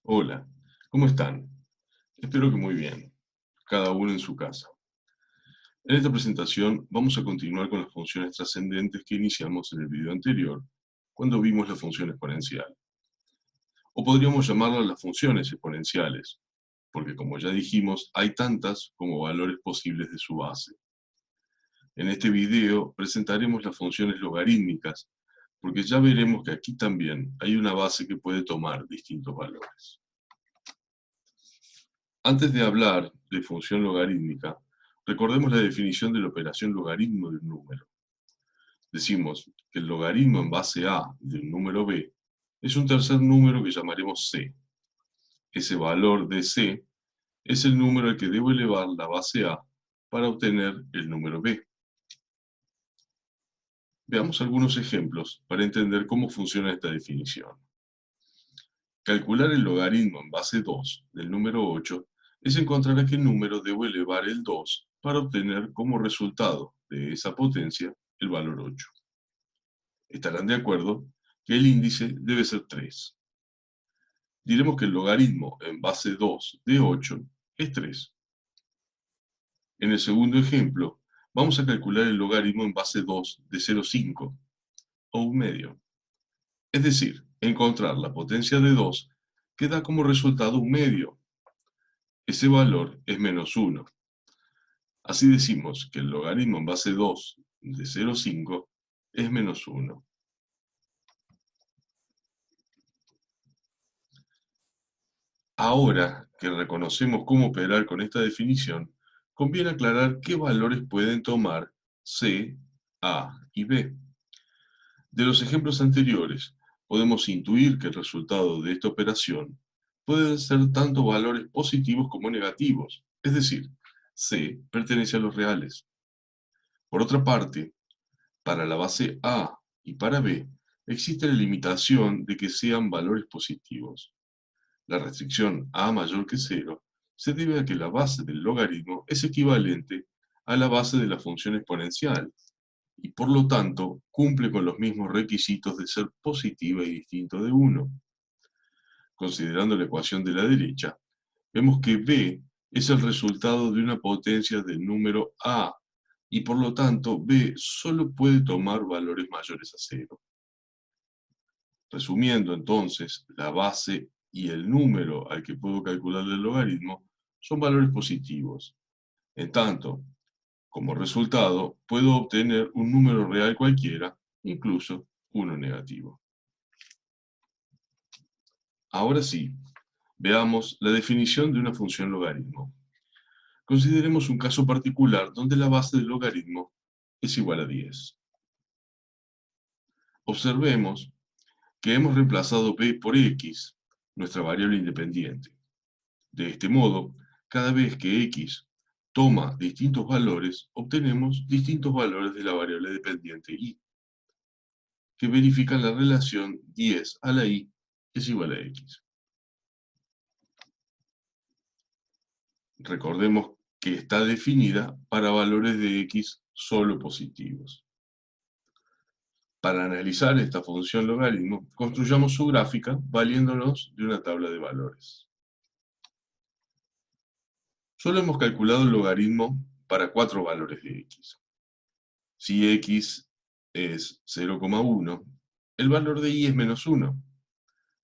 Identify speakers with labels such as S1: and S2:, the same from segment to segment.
S1: Hola, ¿cómo están? Espero que muy bien, cada uno en su casa. En esta presentación vamos a continuar con las funciones trascendentes que iniciamos en el video anterior, cuando vimos la función exponencial. O podríamos llamarlas las funciones exponenciales, porque como ya dijimos, hay tantas como valores posibles de su base. En este video presentaremos las funciones logarítmicas, porque ya veremos que aquí también hay una base que puede tomar distintos valores. Antes de hablar de función logarítmica, recordemos la definición de la operación logaritmo de un número. Decimos que el logaritmo en base a de un número b es un tercer número que llamaremos c. Ese valor de c es el número al que debo elevar la base a para obtener el número b. Veamos algunos ejemplos para entender cómo funciona esta definición. Calcular el logaritmo en base 2 del número 8 es encontrar a qué número debo elevar el 2 para obtener como resultado de esa potencia el valor 8. Estarán de acuerdo que el índice debe ser 3. Diremos que el logaritmo en base 2 de 8 es 3. En el segundo ejemplo, vamos a calcular el logaritmo en base 2 de 0,5 o un medio. Es decir, encontrar la potencia de 2 que da como resultado un medio. Ese valor es menos 1. Así decimos que el logaritmo en base 2 de 0,5 es menos 1. Ahora que reconocemos cómo operar con esta definición, conviene aclarar qué valores pueden tomar C, A y B. De los ejemplos anteriores, podemos intuir que el resultado de esta operación pueden ser tanto valores positivos como negativos, es decir, C pertenece a los reales. Por otra parte, para la base A y para B, existe la limitación de que sean valores positivos. La restricción A mayor que 0 se debe a que la base del logaritmo es equivalente a la base de la función exponencial y por lo tanto cumple con los mismos requisitos de ser positiva y distinto de 1. Considerando la ecuación de la derecha, vemos que B es el resultado de una potencia del número A y por lo tanto B solo puede tomar valores mayores a 0. Resumiendo entonces, la base y el número al que puedo calcular el logaritmo son valores positivos. En tanto, como resultado, puedo obtener un número real cualquiera, incluso uno negativo. Ahora sí, veamos la definición de una función logaritmo. Consideremos un caso particular donde la base del logaritmo es igual a 10. Observemos que hemos reemplazado b por x, nuestra variable independiente. De este modo, cada vez que x toma distintos valores, obtenemos distintos valores de la variable dependiente y, que verifican la relación 10 a la y es igual a x. Recordemos que está definida para valores de x solo positivos. Para analizar esta función logaritmo, construyamos su gráfica valiéndonos de una tabla de valores. Solo hemos calculado el logaritmo para 4 valores de x. Si x es 0,1, el valor de y es menos 1,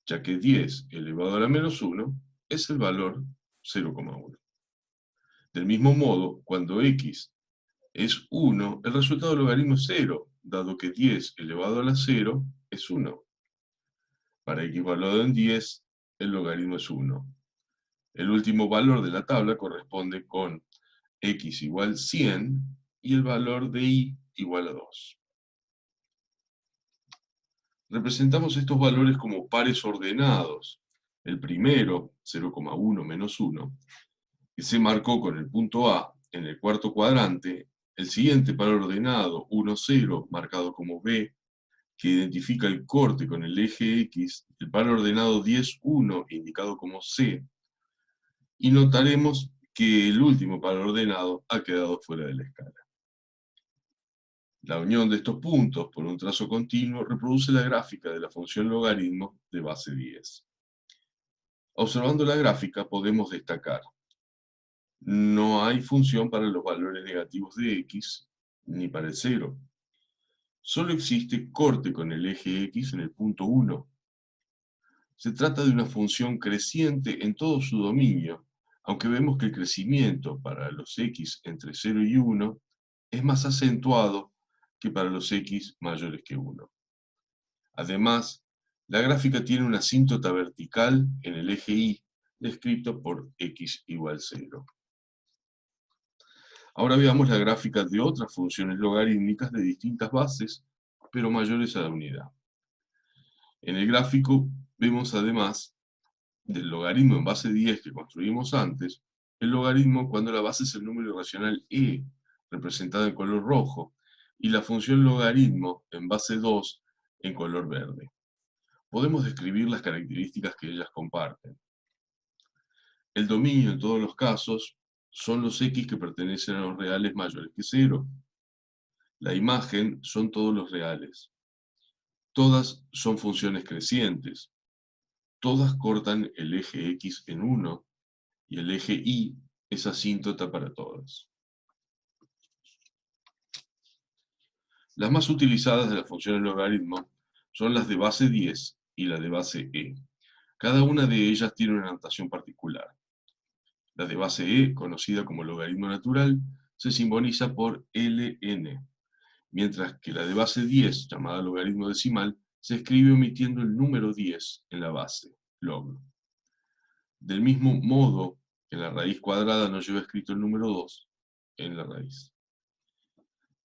S1: ya que 10 elevado a la menos 1 es el valor 0,1. Del mismo modo, cuando x es 1, el resultado del logaritmo es 0, dado que 10 elevado a la 0 es 1. Para x valuado en 10, el logaritmo es 1. El último valor de la tabla corresponde con x igual 100 y el valor de y igual a 2. Representamos estos valores como pares ordenados. El primero, 0,1 menos 1, que se marcó con el punto A en el cuarto cuadrante. El siguiente par ordenado, 1, 0, marcado como B, que identifica el corte con el eje X. El par ordenado 10, 1, indicado como C. Y notaremos que el último par ordenado ha quedado fuera de la escala. La unión de estos puntos por un trazo continuo reproduce la gráfica de la función logaritmo de base 10. Observando la gráfica podemos destacar: no hay función para los valores negativos de x, ni para el 0. Solo existe corte con el eje x en el punto 1. Se trata de una función creciente en todo su dominio, aunque vemos que el crecimiento para los x entre 0 y 1 es más acentuado que para los x mayores que 1. Además, la gráfica tiene una asíntota vertical en el eje y, descrito por x igual 0. Ahora veamos la gráfica de otras funciones logarítmicas de distintas bases, pero mayores a la unidad. En el gráfico vemos, además del logaritmo en base 10 que construimos antes, el logaritmo cuando la base es el número irracional e, representado en color rojo, y la función logaritmo en base 2 en color verde. Podemos describir las características que ellas comparten. El dominio en todos los casos son los x que pertenecen a los reales mayores que 0. La imagen son todos los reales. Todas son funciones crecientes. Todas cortan el eje x en 1 y el eje y es asíntota para todas. Las más utilizadas de las funciones logaritmo son las de base 10 y la de base e. Cada una de ellas tiene una notación particular. La de base e, conocida como logaritmo natural, se simboliza por ln, mientras que la de base 10, llamada logaritmo decimal, se escribe omitiendo el número 10 en la base, log. Del mismo modo que la raíz cuadrada no lleva escrito el número 2 en la raíz.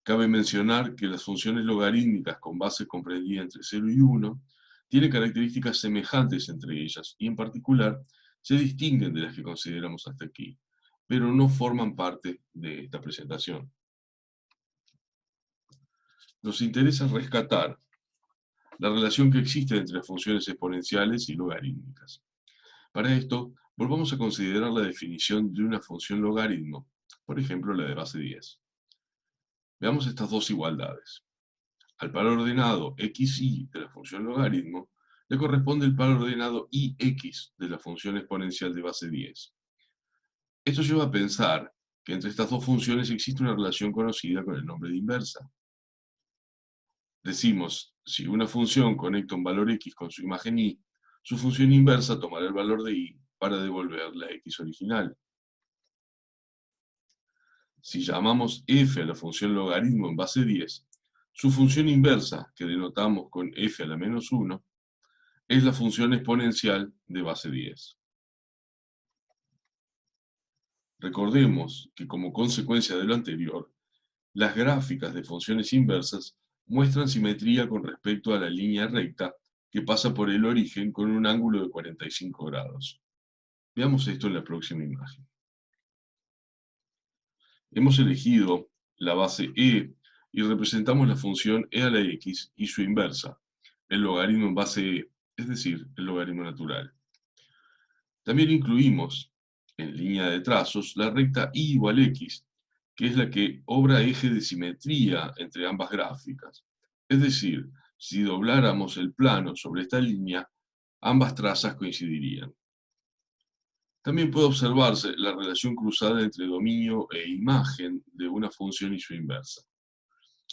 S1: Cabe mencionar que las funciones logarítmicas con base comprendida entre 0 y 1 tienen características semejantes entre ellas y en particular se distinguen de las que consideramos hasta aquí, pero no forman parte de esta presentación. Nos interesa rescatar la relación que existe entre las funciones exponenciales y logarítmicas. Para esto, volvamos a considerar la definición de una función logaritmo, por ejemplo la de base 10. Veamos estas dos igualdades. Al par ordenado xy de la función logaritmo le corresponde el par ordenado ix de la función exponencial de base 10. Esto lleva a pensar que entre estas dos funciones existe una relación conocida con el nombre de inversa. Decimos, si una función conecta un valor x con su imagen y, su función inversa tomará el valor de y para devolver la x original. Si llamamos f a la función logaritmo en base 10, su función inversa, que denotamos con f a la menos 1, es la función exponencial de base 10. Recordemos que como consecuencia de lo anterior, las gráficas de funciones inversas muestran simetría con respecto a la línea recta que pasa por el origen con un ángulo de 45 grados. Veamos esto en la próxima imagen. Hemos elegido la base e y representamos la función e a la x y su inversa, el logaritmo en base e, es decir, el logaritmo natural. También incluimos, en línea de trazos, la recta y igual x, que es la que obra eje de simetría entre ambas gráficas. Es decir, si dobláramos el plano sobre esta línea, ambas trazas coincidirían. También puede observarse la relación cruzada entre dominio e imagen de una función y su inversa.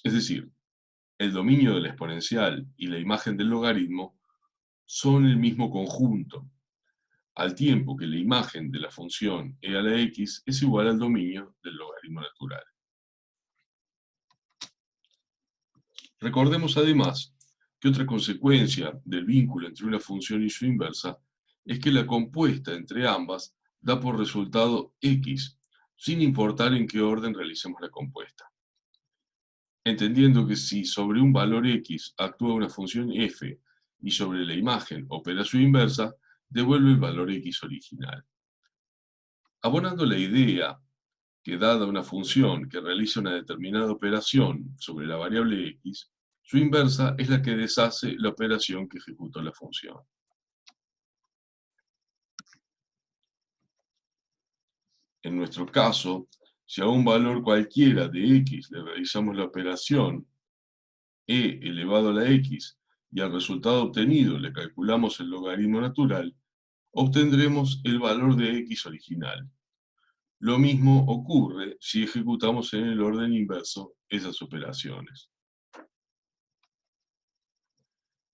S1: Es decir, el dominio de la exponencial y la imagen del logaritmo son el mismo conjunto, al tiempo que la imagen de la función e a la x es igual al dominio del logaritmo natural. Recordemos además que otra consecuencia del vínculo entre una función y su inversa es que la compuesta entre ambas da por resultado x, sin importar en qué orden realicemos la compuesta. Entendiendo que si sobre un valor x actúa una función f y sobre la imagen opera su inversa, devuelve el valor x original. Abonando la idea que dada una función que realiza una determinada operación sobre la variable x, su inversa es la que deshace la operación que ejecutó la función. En nuestro caso, si a un valor cualquiera de x le realizamos la operación e elevado a la x y al resultado obtenido le calculamos el logaritmo natural, obtendremos el valor de x original. Lo mismo ocurre si ejecutamos en el orden inverso esas operaciones.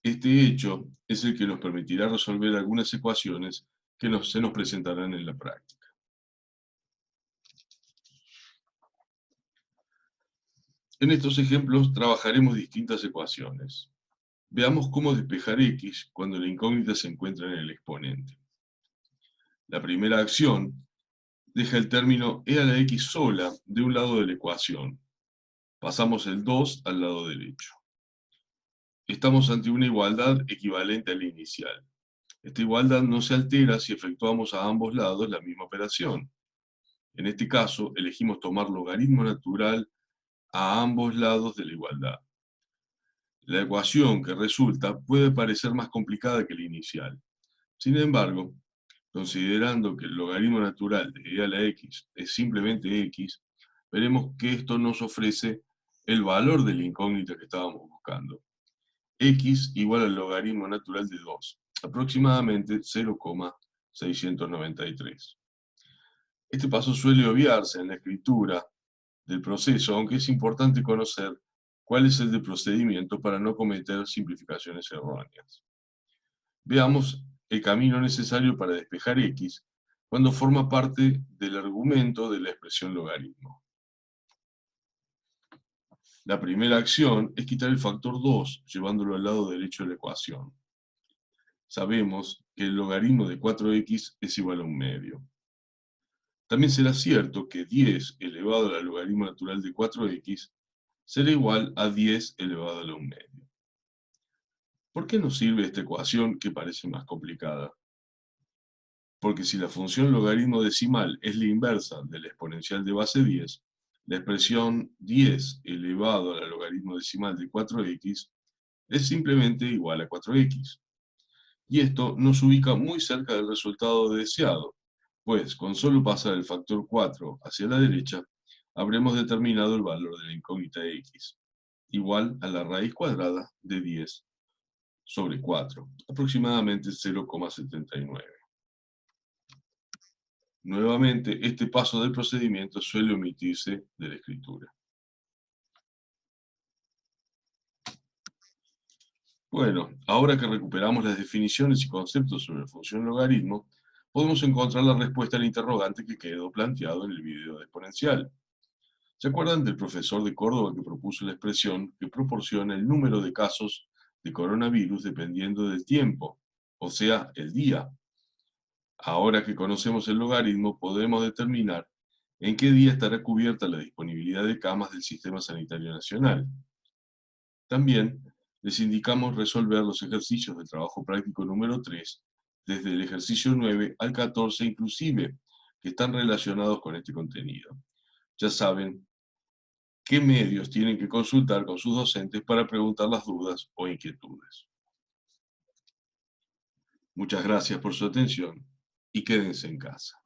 S1: Este hecho es el que nos permitirá resolver algunas ecuaciones que se nos presentarán en la práctica. En estos ejemplos trabajaremos distintas ecuaciones. Veamos cómo despejar x cuando la incógnita se encuentra en el exponente. La primera acción deja el término e a la x sola de un lado de la ecuación. Pasamos el 2 al lado derecho. Estamos ante una igualdad equivalente a la inicial. Esta igualdad no se altera si efectuamos a ambos lados la misma operación. En este caso, elegimos tomar logaritmo natural a ambos lados de la igualdad. La ecuación que resulta puede parecer más complicada que la inicial. Sin embargo, considerando que el logaritmo natural de e a la x es simplemente x, veremos que esto nos ofrece el valor de la incógnita que estábamos buscando. X igual al logaritmo natural de 2, aproximadamente 0,693. Este paso suele obviarse en la escritura del proceso, aunque es importante conocer cuál es el de procedimiento para no cometer simplificaciones erróneas. Veamos el camino necesario para despejar x cuando forma parte del argumento de la expresión logaritmo. La primera acción es quitar el factor 2, llevándolo al lado derecho de la ecuación. Sabemos que el logaritmo de 4x es igual a 1/2. También será cierto que 10 elevado al logaritmo natural de 4x será igual a 10 elevado a la 1/2. ¿Por qué nos sirve esta ecuación que parece más complicada? Porque si la función logaritmo decimal es la inversa de la exponencial de base 10, la expresión 10 elevado al logaritmo decimal de 4x es simplemente igual a 4x. Y esto nos ubica muy cerca del resultado deseado, pues con solo pasar el factor 4 hacia la derecha, habremos determinado el valor de la incógnita x, igual a la raíz cuadrada de 10 sobre 4, aproximadamente 0,79. Nuevamente, este paso del procedimiento suele omitirse de la escritura. Bueno, ahora que recuperamos las definiciones y conceptos sobre la función logaritmo, podemos encontrar la respuesta al interrogante que quedó planteado en el video de exponencial. ¿Se acuerdan del profesor de Córdoba que propuso la expresión que proporciona el número de casos de coronavirus dependiendo del tiempo, o sea, el día? Ahora que conocemos el logaritmo, podemos determinar en qué día estará cubierta la disponibilidad de camas del Sistema Sanitario Nacional. También les indicamos resolver los ejercicios de trabajo práctico número 3, desde el ejercicio 9 al 14 inclusive, que están relacionados con este contenido. Ya saben qué medios tienen que consultar con sus docentes para preguntar las dudas o inquietudes. Muchas gracias por su atención y quédense en casa.